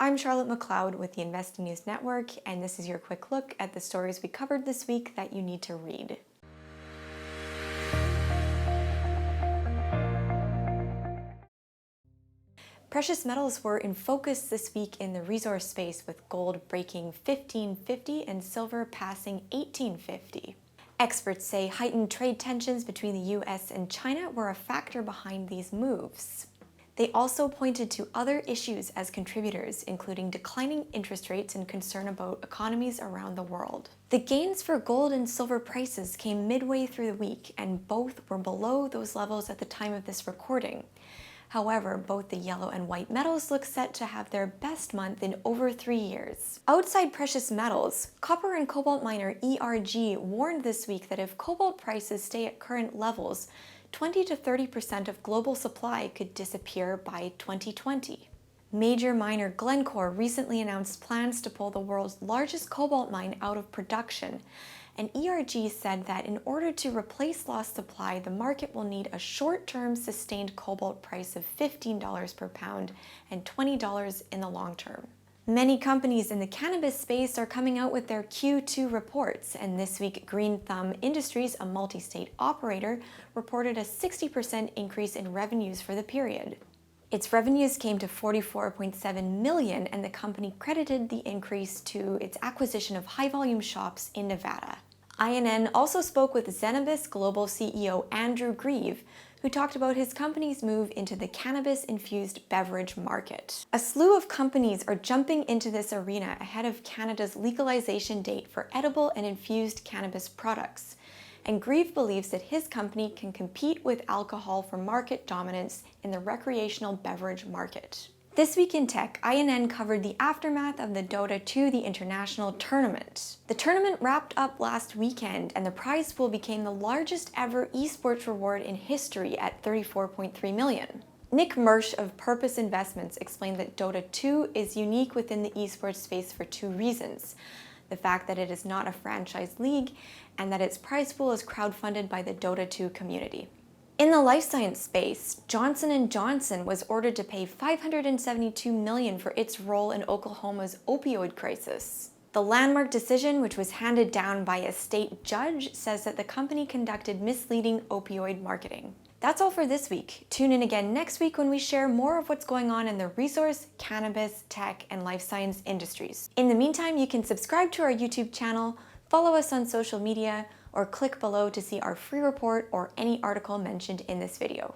I'm Charlotte McLeod with the Investing News Network, and this is your quick look at the stories we covered this week that you need to read. Precious metals were in focus this week in the resource space, with gold breaking $1,550 and silver passing $1,850. Experts say heightened trade tensions between the US and China were a factor behind these moves. They also pointed to other issues as contributors, including declining interest rates and concern about economies around the world. The gains for gold and silver prices came midway through the week, and both were below those levels at the time of this recording. However, both the yellow and white metals look set to have their best month in over 3 years. Outside precious metals, copper and cobalt miner ERG warned this week that if cobalt prices stay at current levels, 20 to 30% of global supply could disappear by 2020. Major miner Glencore recently announced plans to pull the world's largest cobalt mine out of production, and ERG said that in order to replace lost supply, the market will need a short-term sustained cobalt price of $15 per pound and $20 in the long term. Many companies in the cannabis space are coming out with their Q2 reports, and this week Green Thumb Industries, a multi-state operator, reported a 60% increase in revenues for the period. Its revenues came to $44.7 million, and the company credited the increase to its acquisition of high-volume shops in Nevada. INN also spoke with Zenabis Global CEO Andrew Grieve, who talked about his company's move into the cannabis-infused beverage market. A slew of companies are jumping into this arena ahead of Canada's legalization date for edible and infused cannabis products, and Grieve believes that his company can compete with alcohol for market dominance in the recreational beverage market. This week in tech, INN covered the aftermath of the Dota 2 the International Tournament. The tournament wrapped up last weekend, and the prize pool became the largest ever esports reward in history at $34.3 million. Nick Mersch of Purpose Investments explained that Dota 2 is unique within the esports space for two reasons: the fact that it is not a franchise league, and that its prize pool is crowdfunded by the Dota 2 community. In the life science space, Johnson & Johnson was ordered to pay $572 million for its role in Oklahoma's opioid crisis. The landmark decision, which was handed down by a state judge, says that the company conducted misleading opioid marketing. That's all for this week. Tune in again next week when we share more of what's going on in the resource, cannabis, tech, and life science industries. In the meantime, you can subscribe to our YouTube channel, follow us on social media, or click below to see our free report or any article mentioned in this video.